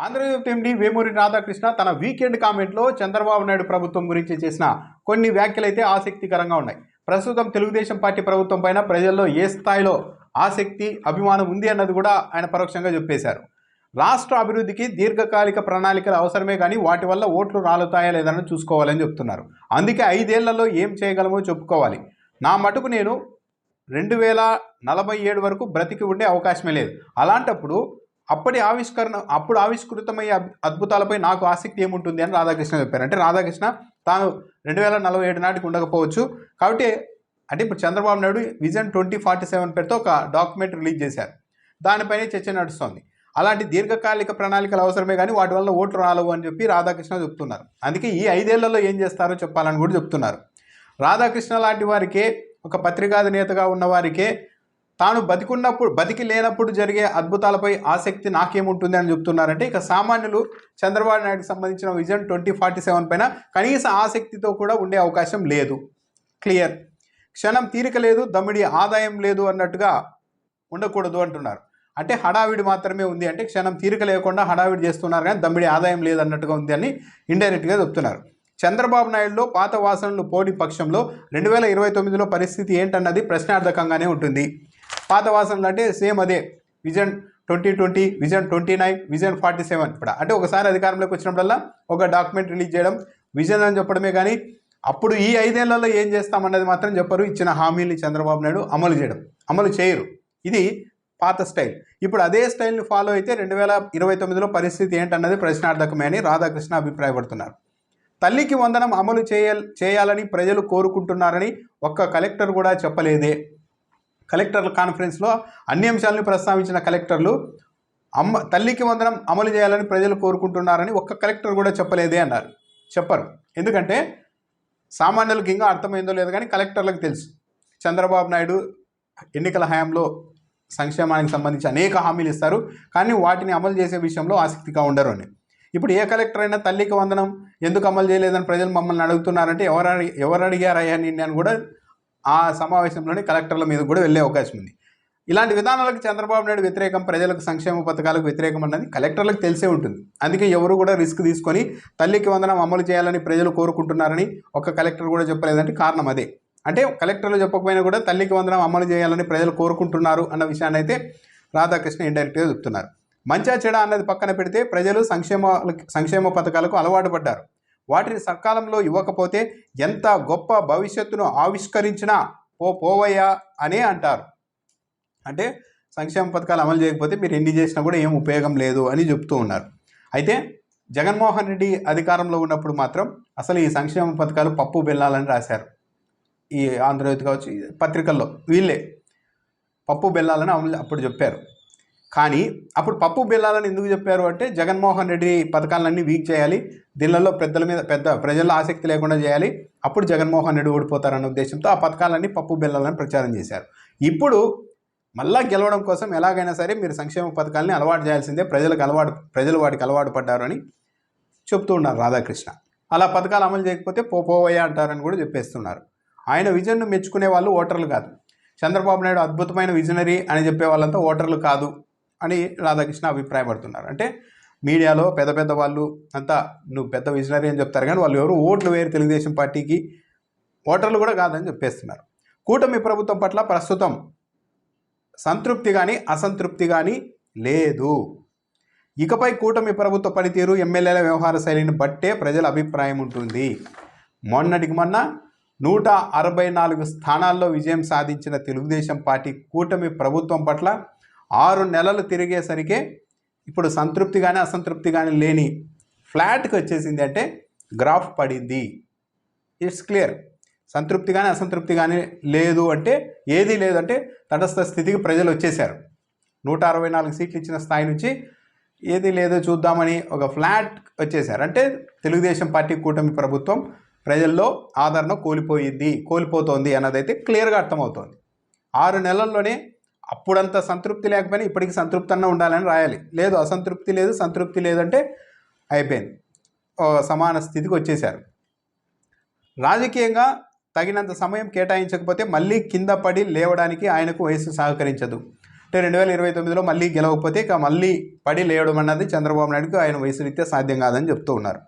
ఆంధ్రజ్యోతి ఎండి వేమూరి రాధాకృష్ణ తన వీకెండ్ కామెంట్లో చంద్రబాబు నాయుడు ప్రభుత్వం గురించి చేసిన కొన్ని వ్యాఖ్యలైతే ఆసక్తికరంగా ఉన్నాయి. ప్రస్తుతం తెలుగుదేశం పార్టీ ప్రభుత్వం పైన ప్రజల్లో ఏ స్థాయిలో ఆసక్తి అభిమానం ఉంది అన్నది కూడా ఆయన పరోక్షంగా చెప్పేశారు. రాష్ట్ర అభివృద్ధికి దీర్ఘకాలిక ప్రణాళికలు అవసరమే కానీ వాటి వల్ల ఓట్లు రాలుతాయా లేదని చూసుకోవాలని చెప్తున్నారు. అందుకే 5 ఏళ్లలో ఏం చేయగలమో చెప్పుకోవాలి. నా మటుకు నేను 2047 వరకు బ్రతికి ఉండే అవకాశమే లేదు. అలాంటప్పుడు అప్పుడు ఆవిష్కృతమయ్యే అద్భుతాలపై నాకు ఆసక్తి ఏముంటుంది అని రాధాకృష్ణ చెప్పారు. అంటే రాధాకృష్ణ తాను 2047 నాటికి ఉండకపోవచ్చు కాబట్టి ఇప్పుడు చంద్రబాబు నాయుడు విజన్ 2047 పేరుతో ఒక డాక్యుమెంట్ రిలీజ్ చేశారు. దానిపైనే చర్చ నడుస్తోంది. అలాంటి దీర్ఘకాలిక ప్రణాళికలు అవసరమే కానీ వాటి వల్ల ఓట్లు రాలవు అని చెప్పి రాధాకృష్ణ చెప్తున్నారు. అందుకే ఈ 5 ఏళ్లలో ఏం చేస్తారో చెప్పాలని కూడా చెప్తున్నారు. రాధాకృష్ణ లాంటి వారికే, ఒక పత్రికాధినేతగా ఉన్న వారికే తాను బతికి లేనప్పుడు జరిగే అద్భుతాలపై ఆసక్తి నాకేముంటుంది అని చెప్తున్నారంటే ఇక సామాన్యులు చంద్రబాబు నాయుడుకి సంబంధించిన విజన్ 2047 పైన కనీస ఆసక్తితో కూడా ఉండే అవకాశం లేదు. క్లియర్. క్షణం తీరిక లేదు, దమ్మిడి ఆదాయం లేదు అన్నట్టుగా ఉండకూడదు అంటున్నారు. అంటే హడావిడి మాత్రమే ఉంది, అంటే క్షణం తీరిక లేకుండా హడావిడి చేస్తున్నారు కానీ దమ్మిడి ఆదాయం లేదు అన్నట్టుగా ఉంది అని ఇండైరెక్ట్గా చెప్తున్నారు. చంద్రబాబు నాయుడులో పాత వాసనలు పోని పక్షంలో 2029లో పరిస్థితి ఏంటన్నది ప్రశ్నార్థకంగానే ఉంటుంది. పాత వాసనలు అంటే సేమ్ అదే విజన్ 2020, విజన్ 29, విజన్ 47. ఇప్పుడు అంటే ఒకసారి అధికారంలోకి వచ్చినప్పుడల్లా ఒక డాక్యుమెంట్ రిలీజ్ చేయడం, విజన్ అని చెప్పడమే కానీ అప్పుడు ఈ 5 ఏళ్లలో ఏం చేస్తామన్నది మాత్రం చెప్పరు. ఇచ్చిన హామీల్ని చంద్రబాబు నాయుడు అమలు చేయరు. ఇది పాత స్టైల్. ఇప్పుడు అదే స్టైల్ని ఫాలో అయితే 2029లో పరిస్థితి ఏంటన్నది ప్రశ్నార్థకమే అని రాధాకృష్ణ అభిప్రాయపడుతున్నారు. తల్లికి వందనం అమలు చేయాలని ప్రజలు కోరుకుంటున్నారని ఒక్క కలెక్టర్ కూడా చెప్పలేదే. కలెక్టర్ల కాన్ఫరెన్స్లో అన్ని అంశాలను ప్రస్తావించిన కలెక్టర్లు తల్లికి వందనం అమలు చేయాలని ప్రజలు కోరుకుంటున్నారని ఒక్క కలెక్టర్ కూడా చెప్పలేదే అన్నారు. చెప్పరు. ఎందుకంటే సామాన్యులకు ఇంకా అర్థమైందో లేదో కానీ కలెక్టర్లకు తెలుసు చంద్రబాబు నాయుడు ఎన్నికల హయాంలో సంక్షేమానికి సంబంధించి అనేక హామీలు ఇస్తారు కానీ వాటిని అమలు చేసే విషయంలో ఆసక్తిగా ఉండరు అని. ఇప్పుడు ఏ కలెక్టర్ అయినా తల్లికి వందనం ఎందుకు అమలు చేయలేదని ప్రజలు మమ్మల్ని అడుగుతున్నారంటే ఎవరు అడిగారయ్యా అని కూడా ఆ సమావేశంలోనే కలెక్టర్ల మీద కూడా వెళ్ళే అవకాశం ఉంది. ఇలాంటి విధానాలకు చంద్రబాబు నాయుడు వ్యతిరేకం, ప్రజలకు సంక్షేమ పథకాలకు వ్యతిరేకం అన్నది కలెక్టర్లకు తెలిసే ఉంటుంది. అందుకే ఎవరు కూడా రిస్క్ తీసుకొని తల్లికి వందనం అమలు చేయాలని ప్రజలు కోరుకుంటున్నారని ఒక కలెక్టర్ కూడా చెప్పలేదంటే కారణం అదే. అంటే కలెక్టర్లు చెప్పకపోయినా కూడా తల్లికి వందనం అమలు చేయాలని ప్రజలు కోరుకుంటున్నారు అన్న విషయాన్ని అయితే రాధాకృష్ణ ఇండైరెక్ట్గా చెప్తున్నారు. మంచా చెడ అన్నది పక్కన పెడితే ప్రజలు సంక్షేమ పథకాలకు అలవాటు పడ్డారు. వాటిని సకాలంలో ఇవ్వకపోతే ఎంత గొప్ప భవిష్యత్తును ఆవిష్కరించినా పోవయ్యా అనే అంటారు. అంటే సంక్షేమ పథకాలు అమలు చేయకపోతే మీరు ఎన్ని చేసినా కూడా ఏం ఉపయోగం లేదు అని చెప్తూ ఉన్నారు. అయితే జగన్మోహన్ రెడ్డి అధికారంలో ఉన్నప్పుడు మాత్రం అసలు ఈ సంక్షేమ పథకాలు పప్పు బెల్లాలని రాశారు. ఈ ఆంధ్రజ్యోతి కావచ్చు, పత్రికల్లో వీళ్ళే పప్పు బెల్లాలని అప్పుడు చెప్పారు. కానీ అప్పుడు పప్పు బెల్లాలని ఎందుకు చెప్పారు అంటే జగన్మోహన్ రెడ్డి పథకాలన్నీ వీక్ చేయాలి, దీనిలో ప్రజల్లో ఆసక్తి లేకుండా చేయాలి, అప్పుడు జగన్మోహన్ రెడ్డి ఓడిపోతారన్న ఉద్దేశంతో ఆ పథకాలన్నీ పప్పు బెల్లాలని ప్రచారం చేశారు. ఇప్పుడు మళ్ళా గెలవడం కోసం ఎలాగైనా సరే మీరు సంక్షేమ పథకాలని అలవాటు చేయాల్సిందే, ప్రజలు వాటికి అలవాటు పడ్డారు అని చెప్తూ ఉన్నారు రాధాకృష్ణ. అలా పథకాలు అమలు చేయకపోతే పోవయ్యా అంటారని కూడా చెప్పేస్తున్నారు. ఆయన విజన్ను మెచ్చుకునే వాళ్ళు ఓటర్లు కాదు, చంద్రబాబు నాయుడు అద్భుతమైన విజనరీ అని చెప్పే వాళ్ళంతా ఓటర్లు కాదు అని రాధాకృష్ణ అభిప్రాయపడుతున్నారు. అంటే మీడియాలో పెద్ద వాళ్ళు అంతా నువ్వు పెద్ద విజనరీ అని చెప్తారు కానీ వాళ్ళు ఎవరు ఓట్లు వేరు తెలుగుదేశం పార్టీకి, ఓటర్లు కూడా కాదని చెప్పేస్తున్నారు. కూటమి ప్రభుత్వం పట్ల ప్రస్తుతం సంతృప్తి కానీ అసంతృప్తి కానీ లేదు. ఇకపై కూటమి ప్రభుత్వ పనితీరు, ఎమ్మెల్యేల వ్యవహార శైలిని బట్టే ప్రజల అభిప్రాయం ఉంటుంది. మొన్నటికి మొన్న 164 స్థానాల్లో విజయం సాధించిన తెలుగుదేశం పార్టీ కూటమి ప్రభుత్వం పట్ల 6 నెలలు తిరిగేసరికే ఇప్పుడు సంతృప్తి కానీ అసంతృప్తి కానీ లేని ఫ్లాట్కి వచ్చేసింది. అంటే గ్రాఫ్ పడింది. It's clear. సంతృప్తి కానీ అసంతృప్తి కానీ లేదు అంటే ఏదీ లేదంటే తటస్థ స్థితికి ప్రజలు వచ్చేశారు. 164 సీట్లు ఇచ్చిన స్థాయి నుంచి ఏది లేదో చూద్దామని ఒక ఫ్లాట్ వచ్చేశారు. అంటే తెలుగుదేశం పార్టీ కూటమి ప్రభుత్వం ప్రజల్లో ఆదరణ కోల్పోతోంది అన్నదైతే క్లియర్గా అర్థమవుతోంది. 6 నెలల్లోనే అప్పుడంత సంతృప్తి లేకపోయినా ఇప్పటికి సంతృప్తి అన్న ఉండాలని రాయాలి. లేదు అసంతృప్తి లేదు, సంతృప్తి లేదంటే అయిపోయింది, సమాన స్థితికి వచ్చేశారు. రాజకీయంగా తగినంత సమయం కేటాయించకపోతే మళ్ళీ కింద పడి లేవడానికి ఆయనకు వయసు సహకరించదు. అంటే 2029లో మళ్ళీ గెలవకపోతే ఇక మళ్ళీ పడి లేవడం అన్నది చంద్రబాబు నాయుడుకి ఆయన వయసు రీత్యా సాధ్యం కాదని చెప్తూ ఉన్నారు.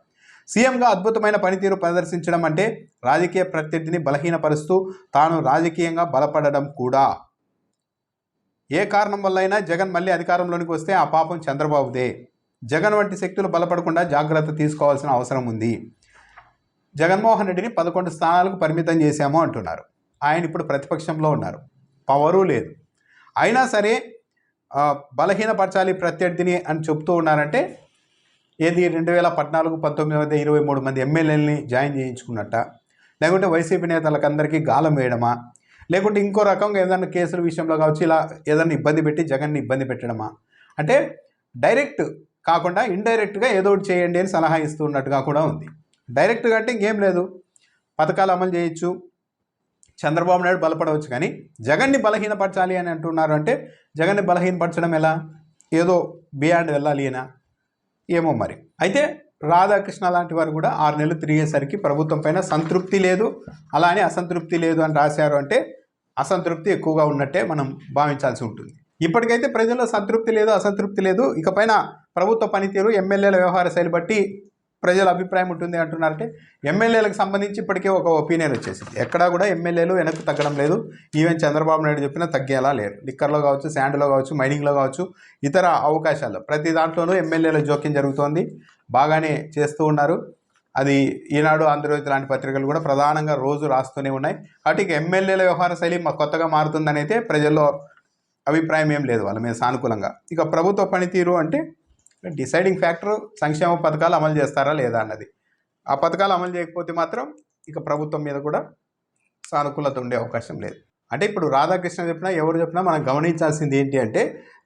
సీఎంగా అద్భుతమైన పనితీరు ప్రదర్శించడం అంటే రాజకీయ ప్రత్యర్థిని బలహీనపరుస్తూ తాను రాజకీయంగా బలపడడం కూడా. ఏ కారణం వల్లైనా జగన్ మళ్ళీ అధికారంలోనికి వస్తే ఆ పాపం చంద్రబాబుదే. జగన్ వంటి శక్తులు బలపడకుండా జాగ్రత్త తీసుకోవాల్సిన అవసరం ఉంది. జగన్మోహన్ రెడ్డిని 11 స్థానాలకు పరిమితం చేశాము అంటున్నారు. ఆయన ఇప్పుడు ప్రతిపక్షంలో ఉన్నారు, పవరు లేదు. అయినా సరే బలహీనపరచాలి ప్రత్యర్థిని అని చెప్తూ ఉన్నారంటే ఏది 2014, 19 మధ్య 23 మంది ఎమ్మెల్యేలని జాయిన్ చేయించుకున్నట్ట, లేకుంటే వైసీపీ నేతలకందరికీ గాలం వేయడమా, లేకుంటే ఇంకో రకంగా ఏదైనా కేసుల విషయంలో కావచ్చు ఇలా ఏదైనా ఇబ్బంది పెట్టి జగన్ని ఇబ్బంది పెట్టడమా? అంటే డైరెక్ట్ కాకుండా ఇండైరెక్ట్గా ఏదో ఒకటి చేయండి అని సలహా ఇస్తున్నట్టుగా కూడా ఉంది. డైరెక్ట్గా అంటే ఇంకేం లేదు, పథకాలు అమలు చేయొచ్చు, చంద్రబాబు నాయుడు బలపడవచ్చు. కానీ జగన్ని బలహీనపరచాలి అని అంటున్నారు అంటే జగన్ని బలహీనపరచడం ఎలా? ఏదో బియాండ్ వెళ్ళాలి అయినా ఏమో మరి. అయితే రాధాకృష్ణ లాంటి వారు కూడా 6 నెలలు తిరిగేసరికి ప్రభుత్వం పైన సంతృప్తి లేదు, అలానే అసంతృప్తి లేదు అని రాశారు. అంటే అసంతృప్తి ఎక్కువగా ఉన్నట్టే మనం భావించాల్సి ఉంటుంది. ఇప్పటికైతే ప్రజల్లో సంతృప్తి లేదు, అసంతృప్తి లేదు. ఇకపైన ప్రభుత్వ పనితీరు, ఎమ్మెల్యేల వ్యవహార శైలి బట్టి ప్రజల అభిప్రాయం ఉంటుంది అంటున్నారంటే ఎమ్మెల్యేలకు సంబంధించి ఇప్పటికే ఒక ఒపీనియన్ వచ్చేసింది. ఎక్కడా కూడా ఎమ్మెల్యేలు వెనక్కి తగ్గడం లేదు. ఈవెన్ చంద్రబాబు నాయుడు చెప్పినా తగ్గేలా లేరు. లిక్కర్లో కావచ్చు, శాండ్లో కావచ్చు, మైనింగ్లో కావచ్చు, ఇతర అవకాశాల్లో ప్రతి దాంట్లోనూ ఎమ్మెల్యేల జోక్యం జరుగుతోంది. బాగానే చేస్తూ ఉన్నారు. అది ఈనాడు, ఆంధ్రజ్యోతి లాంటి పత్రికలు కూడా ప్రధానంగా రోజు రాస్తూనే ఉన్నాయి. కాబట్టి ఇక ఎమ్మెల్యేల వ్యవహార శైలి కొత్తగా మారుతుందని అయితే ప్రజల్లో అభిప్రాయం ఏం లేదు వాళ్ళ మీద సానుకూలంగా. ఇక ప్రభుత్వ పనితీరు అంటే డిసైడింగ్ ఫ్యాక్టర్ సంక్షేమ పథకాలు అమలు చేస్తారా లేదా అన్నది. ఆ పథకాలు అమలు చేయకపోతే మాత్రం ఇక ప్రభుత్వం మీద కూడా సానుకూలత ఉండే అవకాశం లేదు. అంటే ఇప్పుడు రాధాకృష్ణ చెప్పినా ఎవరు చెప్పినా మనం గమనించాల్సింది ఏంటి అంటే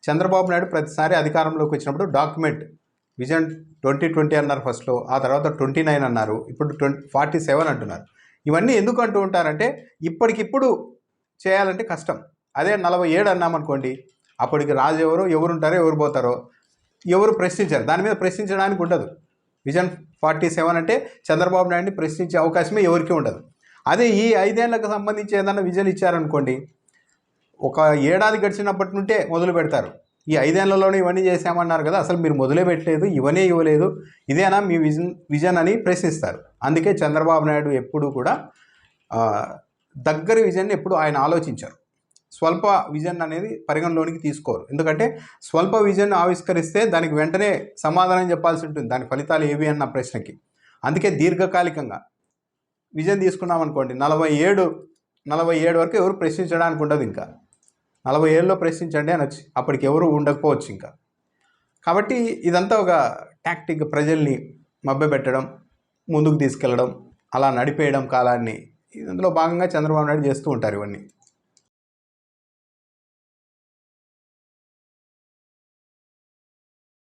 చంద్రబాబు నాయుడు ప్రతిసారి అధికారంలోకి వచ్చినప్పుడు డాక్యుమెంట్ విజన్ 2020 అన్నారు ఫస్ట్లో, ఆ తర్వాత 29 అన్నారు, ఇప్పుడు 47 అంటున్నారు. ఇవన్నీ ఎందుకు అంటూ ఉంటారంటే ఇప్పటికిప్పుడు చేయాలంటే కష్టం. అదే 47 అన్నామనుకోండి, అప్పటికి రాజు ఎవరు ఉంటారో ఎవరు పోతారో ఎవరు ప్రశ్నించారు, దాని మీద ప్రశ్నించడానికి ఉండదు. విజన్ 47 అంటే చంద్రబాబు నాయుడిని ప్రశ్నించే అవకాశమే ఎవరికీ ఉండదు. అదే ఈ 5 ఏళ్లకు సంబంధించి ఏదైనా విజన్ ఇచ్చారనుకోండి, ఒక ఏడాది గడిచినప్పటి నుండే మొదలు పెడతారు. ఈ 5 ఏళ్లలోనే ఇవన్నీ చేశామన్నారు కదా, అసలు మీరు మొదలే పెట్టలేదు, ఇవ్వలేదు, ఇదేనా మీ విజన్ అని ప్రశ్నిస్తారు. అందుకే చంద్రబాబు నాయుడు ఎప్పుడు కూడా దగ్గరి విజన్ ఎప్పుడు ఆయన ఆలోచించారు. స్వల్ప విజన్ అనేది పరిగణలోనికి తీసుకోరు. ఎందుకంటే స్వల్ప విజన్ ఆవిష్కరిస్తే దానికి వెంటనే సమాధానం చెప్పాల్సి ఉంటుంది, దాని ఫలితాలు ఏవి అన్న ప్రశ్నకి. అందుకే దీర్ఘకాలికంగా విజన్ తీసుకున్నాం అనుకోండి, 47 వరకు ఎవరు ప్రశ్నించడానికి ఉండదు. ఇంకా 47లో ప్రశ్నించండి అనొచ్చు, అప్పటికి ఎవరు ఉండకపోవచ్చు ఇంకా. కాబట్టి ఇదంతా ఒక టాక్టిక్, ప్రజల్ని మభ్యపెట్టడం, ముందుకు తీసుకెళ్ళడం, అలా నడిపేయడం కాలాన్ని. ఇందులో భాగంగా చంద్రబాబు నాయుడు చేస్తూ ఉంటారు ఇవన్నీ.